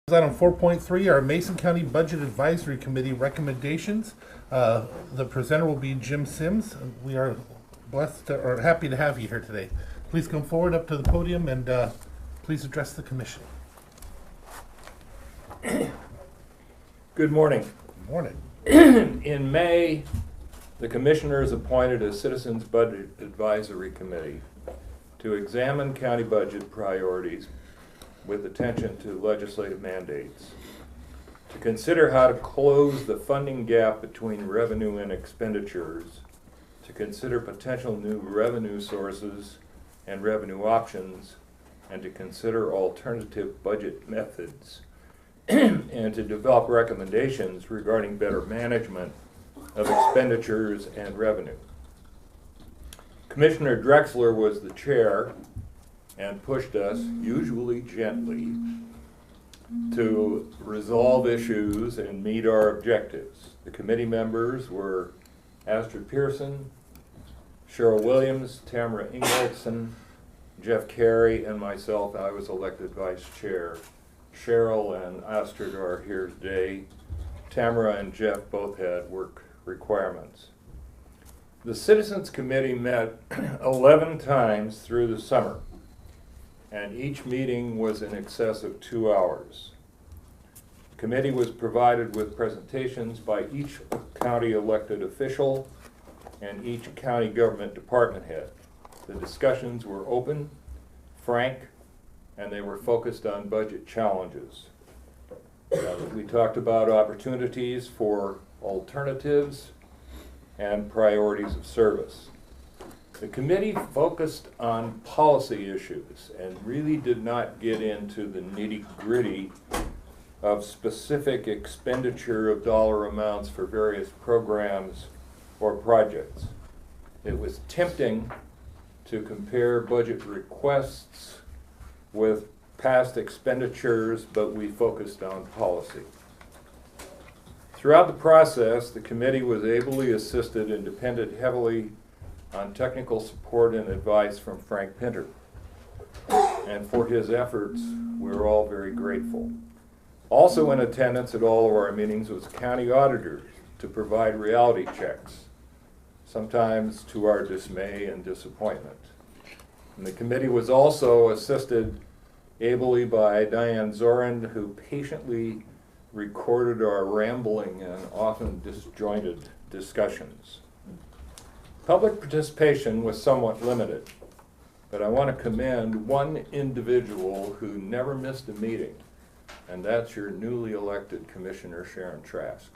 Item 4.3, our Mason County Budget Advisory Committee recommendations. The presenter will be Jim Sims. We are happy to have you here today. Please come forward up to the podium and please address the commission. Good morning. Good morning. In May, the commissioners appointed a Citizens Budget Advisory Committee to examine county budget priorities with attention to legislative mandates, to consider how to close the funding gap between revenue and expenditures, to consider potential new revenue sources and revenue options, and to consider alternative budget methods, and to develop recommendations regarding better management of expenditures and revenue. Commissioner Drexler was the chair and pushed us, usually gently, to resolve issues and meet our objectives. The committee members were Astrid Pearson, Cheryl Williams, Tamara Ingolson, Jeff Carey, and myself. I was elected vice chair. Cheryl and Astrid are here today. Tamara and Jeff both had work requirements. The Citizens Committee met 11 times through the summer, and each meeting was in excess of 2 hours. The committee was provided with presentations by each county elected official and each county government department head. The discussions were open, frank, and they were focused on budget challenges. We talked about opportunities for alternatives and priorities of service. The committee focused on policy issues and really did not get into the nitty-gritty of specific expenditure of dollar amounts for various programs or projects. It was tempting to compare budget requests with past expenditures, but we focused on policy. Throughout the process, the committee was ably assisted and depended heavily on technical support and advice from Frank Pinter. And for his efforts, we're all very grateful. Also in attendance at all of our meetings was county auditors to provide reality checks, sometimes to our dismay and disappointment. And the committee was also assisted ably by Diane Zorin, who patiently recorded our rambling and often disjointed discussions. Public participation was somewhat limited, but I want to commend one individual who never missed a meeting, and that's your newly elected Commissioner Sharon Trask.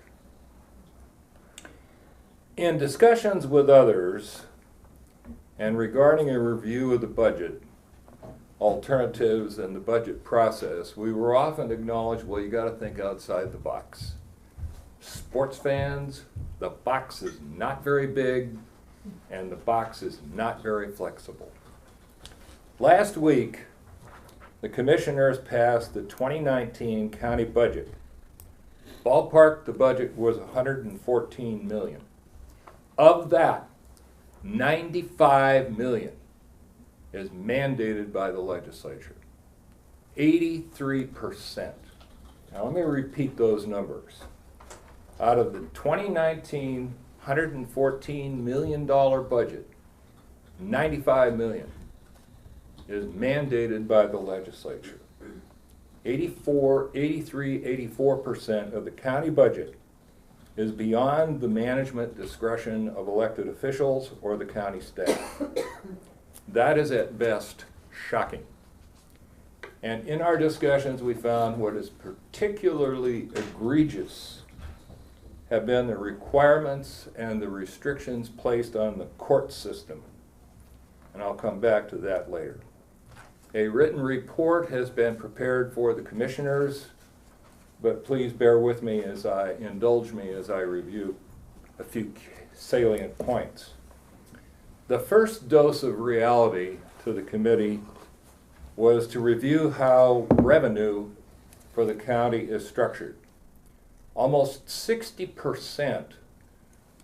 In discussions with others and regarding a review of the budget, alternatives, and the budget process, we were often acknowledged, well, you got to think outside the box. Sports fans, the box is not very big, and the box is not very flexible. Last week, the commissioners passed the 2019 county budget. Ballpark, the budget was $114 million. Of that, $95 million is mandated by the legislature. 83%. Now let me repeat those numbers. Out of the 2019 $114 million budget, $95 million is mandated by the legislature. 84% of the county budget is beyond the management discretion of elected officials or the county staff. That is at best shocking. And in our discussions, we found what is particularly egregious have been the requirements and the restrictions placed on the court system. And I'll come back to that later. A written report has been prepared for the commissioners, but please bear with me as I review a few salient points. The first dose of reality to the committee was to review how revenue for the county is structured. Almost 60%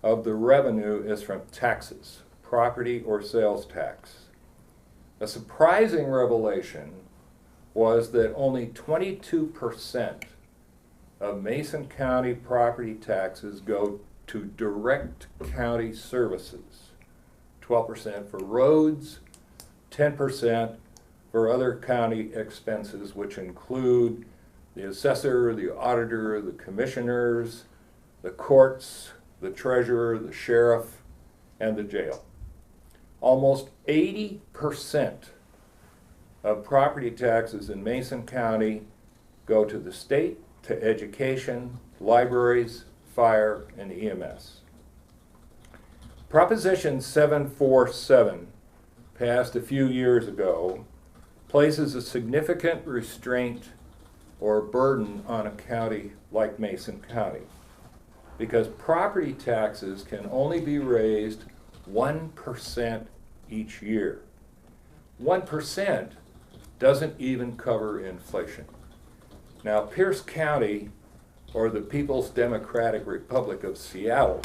of the revenue is from taxes, property or sales tax. A surprising revelation was that only 22% of Mason County property taxes go to direct county services. 12% for roads, 10% for other county expenses, which include the assessor, the auditor, the commissioners, the courts, the treasurer, the sheriff, and the jail. Almost 80% of property taxes in Mason County go to the state, to education, libraries, fire, and EMS. Proposition 747, passed a few years ago, places a significant restraint or burden on a county like Mason County, because property taxes can only be raised 1% each year. 1% doesn't even cover inflation. Now, Pierce County, or the People's Democratic Republic of Seattle,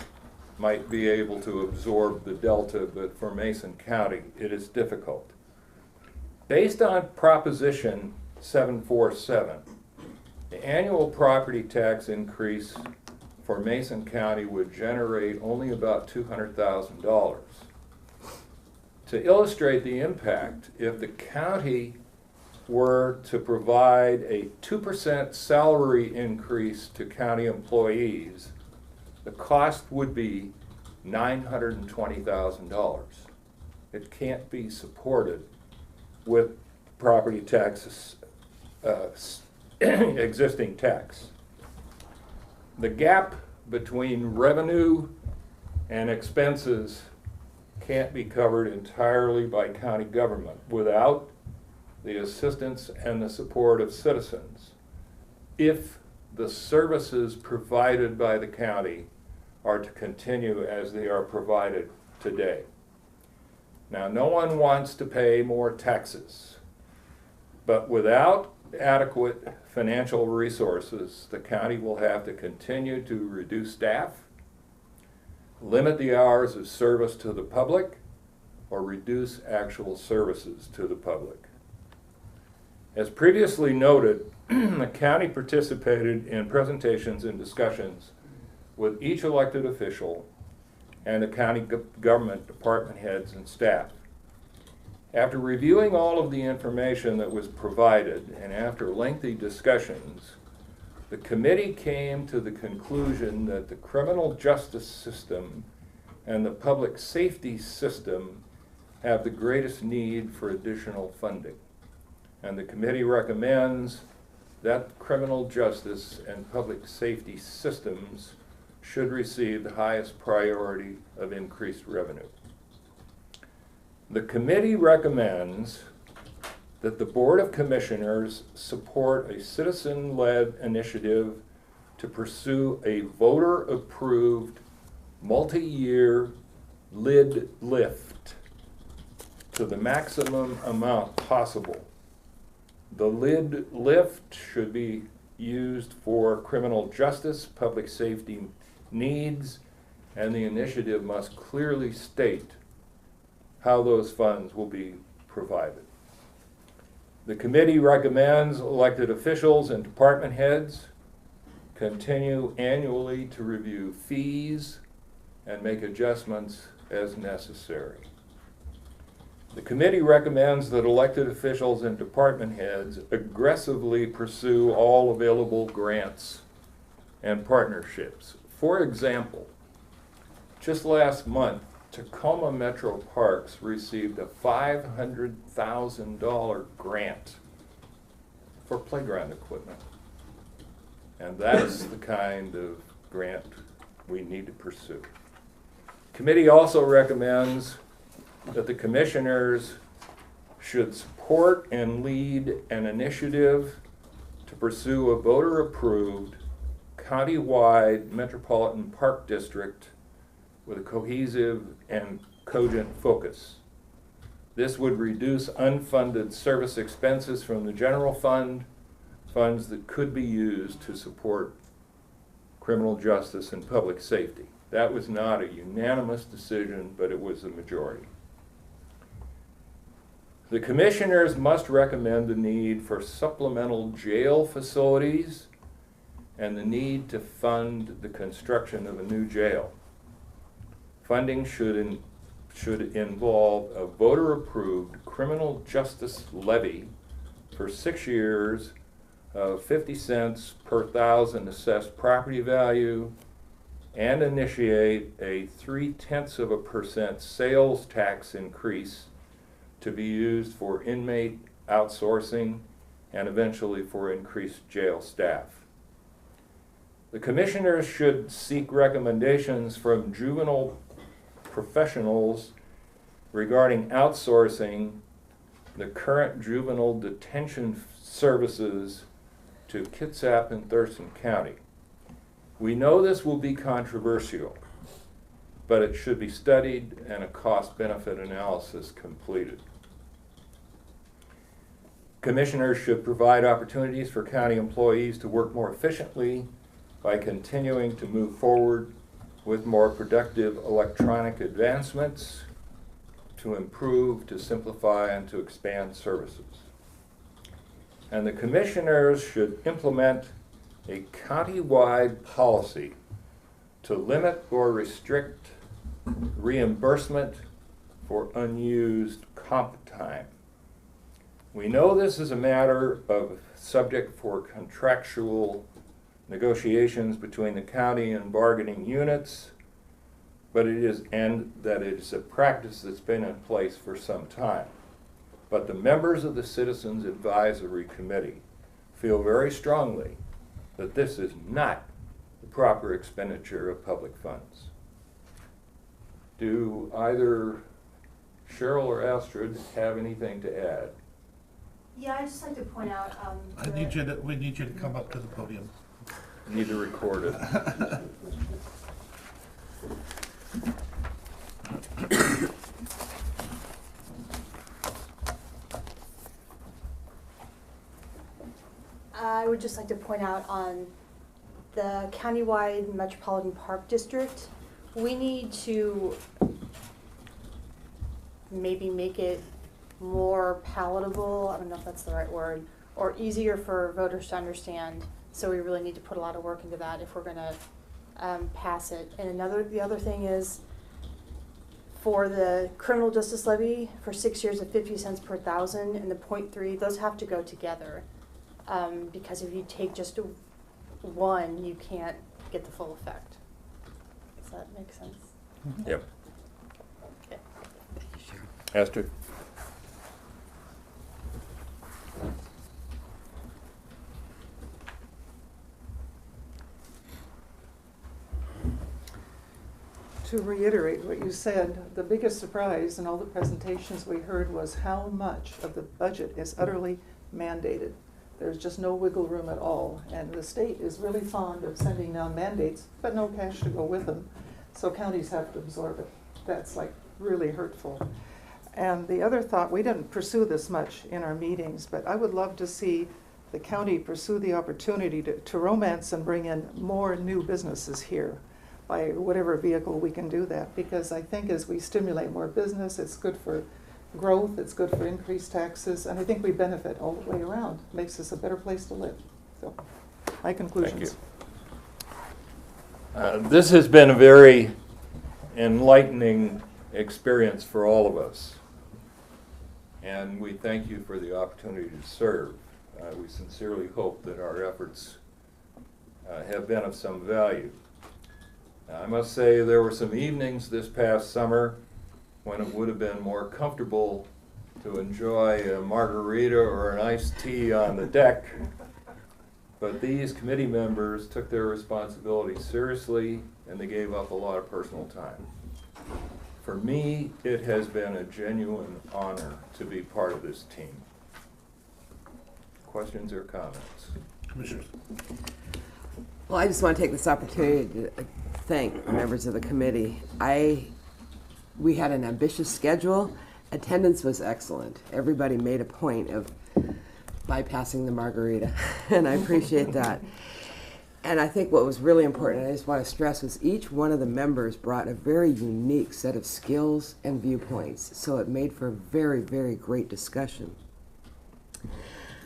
might be able to absorb the delta, but for Mason County, it is difficult. Based on Proposition 747, the annual property tax increase for Mason County would generate only about $200,000. To illustrate the impact, if the county were to provide a 2% salary increase to county employees, the cost would be $920,000. It can't be supported with property taxes, existing tax. The gap between revenue and expenses can't be covered entirely by county government without the assistance and the support of citizens, if the services provided by the county are to continue as they are provided today. Now, no one wants to pay more taxes, but without adequate financial resources, the county will have to continue to reduce staff, limit the hours of service to the public, or reduce actual services to the public. As previously noted, the county participated in presentations and discussions with each elected official and the county government department heads and staff. After reviewing all of the information that was provided and after lengthy discussions, the committee came to the conclusion that the criminal justice system and the public safety system have the greatest need for additional funding. And the committee recommends that criminal justice and public safety systems should receive the highest priority of increased revenue. The committee recommends that the Board of Commissioners support a citizen-led initiative to pursue a voter-approved multi-year lid lift to the maximum amount possible. The lid lift should be used for criminal justice, public safety needs, and the initiative must clearly state how those funds will be provided. The committee recommends elected officials and department heads continue annually to review fees and make adjustments as necessary. The committee recommends that elected officials and department heads aggressively pursue all available grants and partnerships. For example, just last month, Tacoma Metro Parks received a $500,000 grant for playground equipment. And that's the kind of grant we need to pursue. Committee also recommends that the commissioners should support and lead an initiative to pursue a voter-approved, county-wide metropolitan park district with a cohesive and cogent focus. This would reduce unfunded service expenses from the general fund, funds that could be used to support criminal justice and public safety. That was not a unanimous decision, but it was a majority. The commissioners must recommend the need for supplemental jail facilities and the need to fund the construction of a new jail. Funding should involve a voter-approved criminal justice levy for 6 years of 50 cents per thousand assessed property value, and initiate a 0.3% sales tax increase to be used for inmate outsourcing and eventually for increased jail staff. The commissioners should seek recommendations from juvenile professionals regarding outsourcing the current juvenile detention services to Kitsap and Thurston County. We know this will be controversial, but it should be studied and a cost-benefit analysis completed. Commissioners should provide opportunities for county employees to work more efficiently by continuing to move forward with more productive electronic advancements to improve, to simplify, and to expand services. And the commissioners should implement a county-wide policy to limit or restrict reimbursement for unused comp time. We know this is a matter of subject for contractual negotiations between the county and bargaining units, but it is a practice that's been in place for some time. But the members of the Citizens Advisory Committee feel very strongly that this is not the proper expenditure of public funds. Do either Cheryl or Astrid have anything to add? Yeah, I'd just like to point out. We need you to come up to the podium. Need to record it. I would just like to point out on the countywide Metropolitan Park District, we need to maybe make it more palatable, I don't know if that's the right word, or easier for voters to understand. So we really need to put a lot of work into that if we're gonna pass it. And the other thing is, for the criminal justice levy for 6 years at 50 cents per thousand and the 0.3, those have to go together. Because if you take just one, you can't get the full effect. Does that make sense? Yep. Okay. Astrid? To reiterate what you said, the biggest surprise in all the presentations we heard was how much of the budget is utterly mandated. There's just no wiggle room at all, and the state is really fond of sending down mandates, but no cash to go with them, so counties have to absorb it. That's like really hurtful. And the other thought, we didn't pursue this much in our meetings, but I would love to see the county pursue the opportunity to romance and bring in more new businesses here by whatever vehicle we can do that, because I think as we stimulate more business, it's good for growth, it's good for increased taxes, and I think we benefit all the way around. It makes us a better place to live. So, my conclusions. Thank you. This has been a very enlightening experience for all of us, and we thank you for the opportunity to serve. We sincerely hope that our efforts have been of some value. I must say there were some evenings this past summer when it would have been more comfortable to enjoy a margarita or an iced tea on the deck, but these committee members took their responsibility seriously and they gave up a lot of personal time. For me, it has been a genuine honor to be part of this team. Questions or comments? Commissioners. Well, I just want to take this opportunity to thank members of the committee. We had an ambitious schedule. Attendance was excellent. Everybody made a point of bypassing the margarita, and I appreciate that. And I think what was really important, and I just want to stress, was each one of the members brought a very unique set of skills and viewpoints. So it made for a very, very great discussion.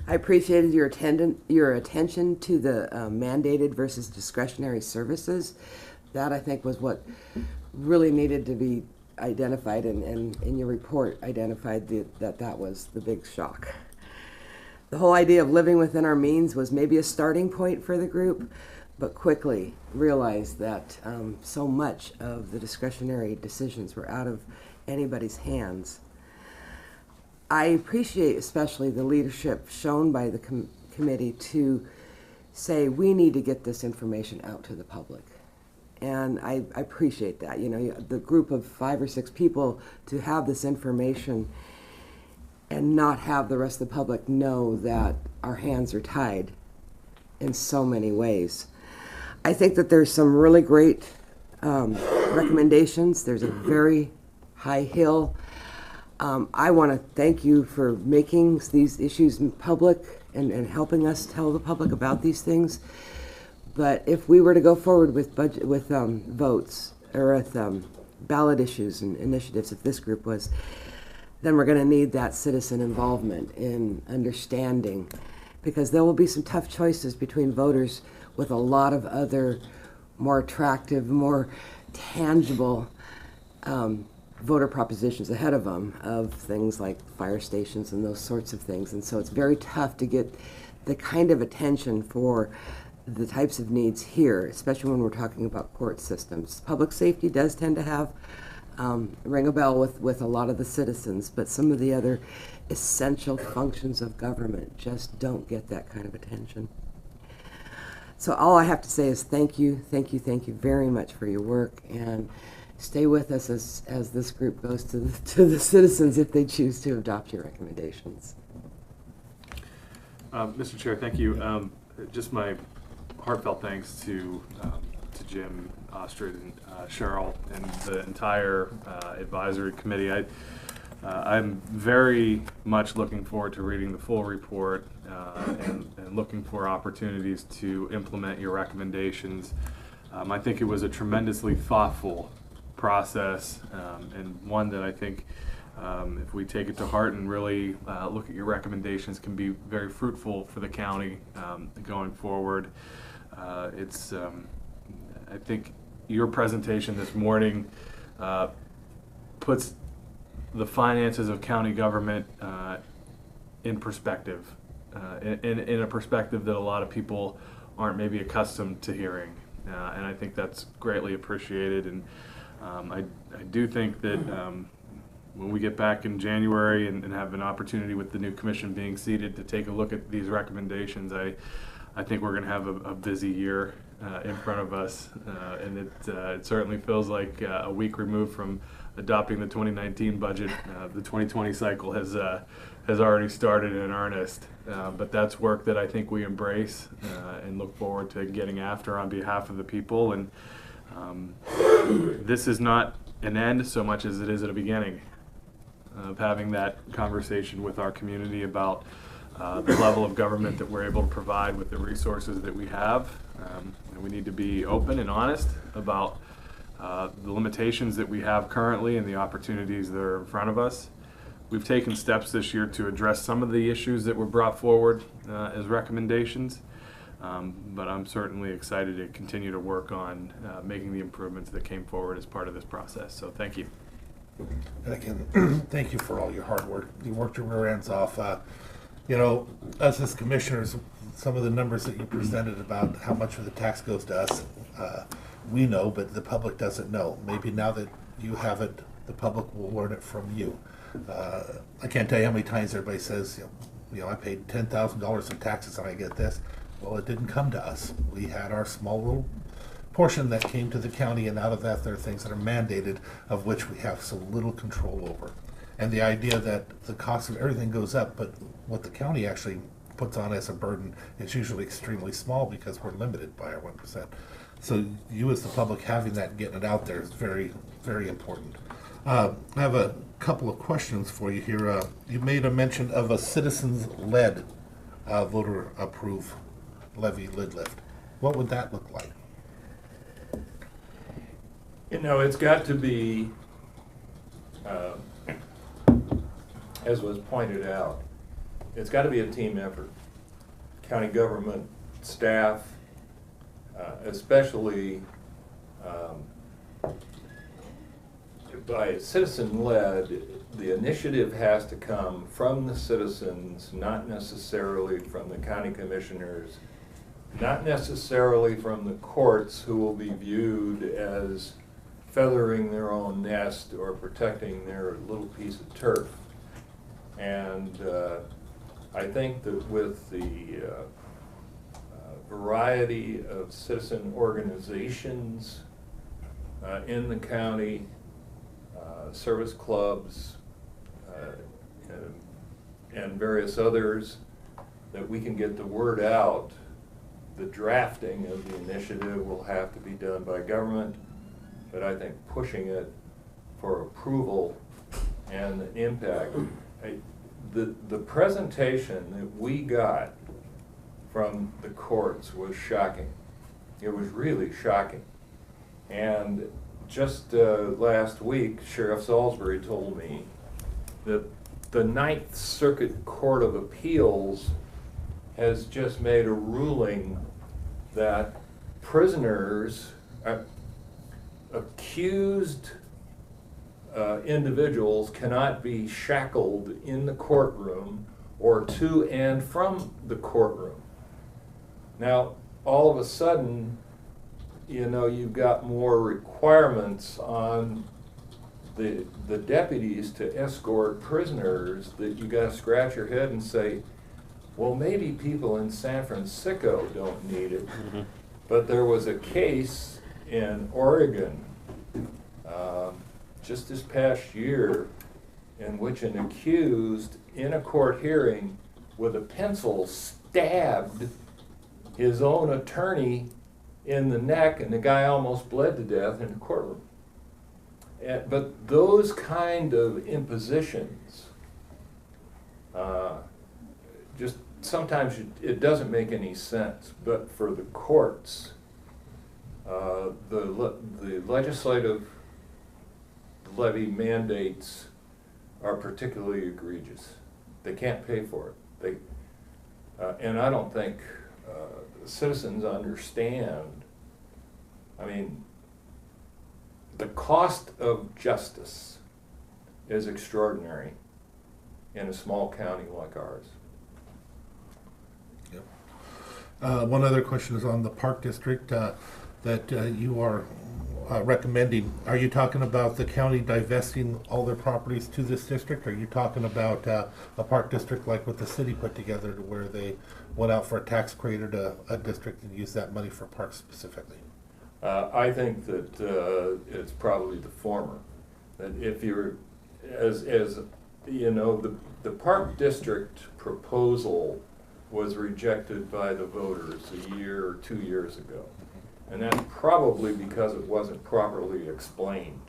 I appreciated your attention to the mandated versus discretionary services. That, I think, was what really needed to be identified, and in your report identified that was the big shock. The whole idea of living within our means was maybe a starting point for the group, but quickly realized that so much of the discretionary decisions were out of anybody's hands. I appreciate especially the leadership shown by the committee to say we need to get this information out to the public. And I appreciate that. You know, the group of 5 or 6 people to have this information and not have the rest of the public know that our hands are tied in so many ways. I think that there's some really great recommendations. There's a very high hill. I want to thank you for making these issues public and helping us tell the public about these things. But if we were to go forward with votes or with ballot issues and initiatives, if this group was, then we're going to need that citizen involvement in understanding, because there will be some tough choices between voters with a lot of other more attractive, more tangible voter propositions ahead of them, of things like fire stations and those sorts of things. And so it's very tough to get the kind of attention for the types of needs here, especially when we're talking about court systems. Public safety does tend to have ring a bell with a lot of the citizens, but some of the other essential functions of government just don't get that kind of attention. So all I have to say is thank you very much for your work, and stay with us as this group goes to the citizens if they choose to adopt your recommendations. Mr. Chair, thank you. Just my heartfelt thanks to Jim Ostrad and Cheryl and the entire advisory committee. I'm very much looking forward to reading the full report and looking for opportunities to implement your recommendations. I think it was a tremendously thoughtful process, and one that I think if we take it to heart and really look at your recommendations, can be very fruitful for the county going forward. I think your presentation this morning puts the finances of county government in perspective, in a perspective that a lot of people aren't maybe accustomed to hearing, and I think that's greatly appreciated. And I do think that when we get back in January and have an opportunity with the new commission being seated to take a look at these recommendations, I think we're going to have a busy year in front of us, and it certainly feels like a week removed from adopting the 2019 budget. The 2020 cycle has already started in earnest, but that's work that I think we embrace and look forward to getting after on behalf of the people. And this is not an end so much as it is at a beginning of having that conversation with our community about the level of government that we're able to provide with the resources that we have. And we need to be open and honest about the limitations that we have currently and the opportunities that are in front of us. We've taken steps this year to address some of the issues that were brought forward as recommendations, but I'm certainly excited to continue to work on making the improvements that came forward as part of this process. So thank you. And again, thank you for all your hard work. You worked your rear ends off. You know, us as commissioners, some of the numbers that you presented about how much of the tax goes to us, we know, but the public doesn't know. Maybe now that you have it, the public will learn it from you. I can't tell you how many times everybody says, you know, I paid $10,000 in taxes and I get this. Well, it didn't come to us. We had our small little portion that came to the county, and out of that there are things that are mandated, of which we have so little control over. And the idea that the cost of everything goes up, but what the county actually puts on as a burden is usually extremely small because we're limited by our 1%. So you as the public having that and getting it out there is very, very important. I have a couple of questions for you here. You made a mention of a citizens-led voter approve levy lid lift. What would that look like? You know, it's got to be, as was pointed out, it's got to be a team effort. County government, staff, especially by citizen-led, the initiative has to come from the citizens, not necessarily from the county commissioners, not necessarily from the courts, who will be viewed as feathering their own nest or protecting their little piece of turf. And I think that with the variety of citizen organizations in the county, service clubs, and various others, that we can get the word out. The drafting of the initiative will have to be done by government, but I think pushing it for approval and the impact. The presentation that we got from the courts was shocking. It was really shocking. And just last week, Sheriff Salisbury told me that the Ninth Circuit Court of Appeals has just made a ruling that prisoners, accused individuals cannot be shackled in the courtroom or to and from the courtroom. Now, all of a sudden, you know, you've got more requirements on the deputies to escort prisoners, that you gotta scratch your head and say, well, maybe people in San Francisco don't need it. But there was a case in Oregon just this past year in which an accused in a court hearing with a pencil stabbed his own attorney in the neck, and the guy almost bled to death in the courtroom. But those kind of impositions, just sometimes it doesn't make any sense. But for the courts, the legislative levy mandates are particularly egregious. They can't pay for it. And I don't think citizens understand. I mean, the cost of justice is extraordinary in a small county like ours. Yep. One other question is on the Park District that you are recommending. Are you talking about the county divesting all their properties to this district? Or are you talking about a park district like what the city put together, to where they went out for a tax credit to a district and used that money for parks specifically? I think that it's probably the former. That if you're, as you know, the park district proposal was rejected by the voters a year or 2 years ago. And that's probably because it wasn't properly explained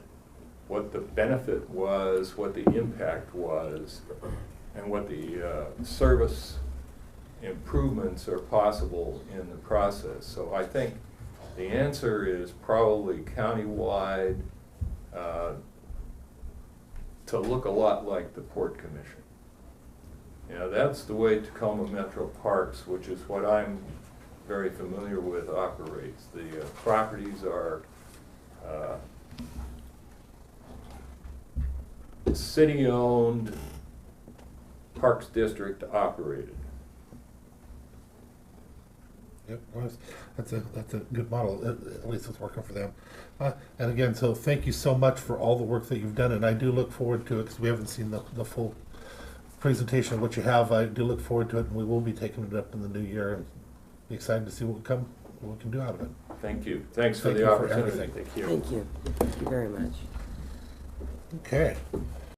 what the benefit was, what the impact was, and what the service improvements are possible in the process. So I think the answer is probably countywide, to look a lot like the Port Commission. You know, that's the way Tacoma Metro Parks, which is what I'm very familiar with, operates. The properties are city-owned, Parks District operated. Yep, well, that's a good model. At least it's working for them. And again, so thank you so much for all the work that you've done, and I do look forward to it, because we haven't seen the full presentation of what you have. I do look forward to it, and we will be taking it up in the new year, and be excited to see what we can do out of it. Thank you. Thanks for Thank the you for opportunity. everything. Thank you. Thank you very much. Okay.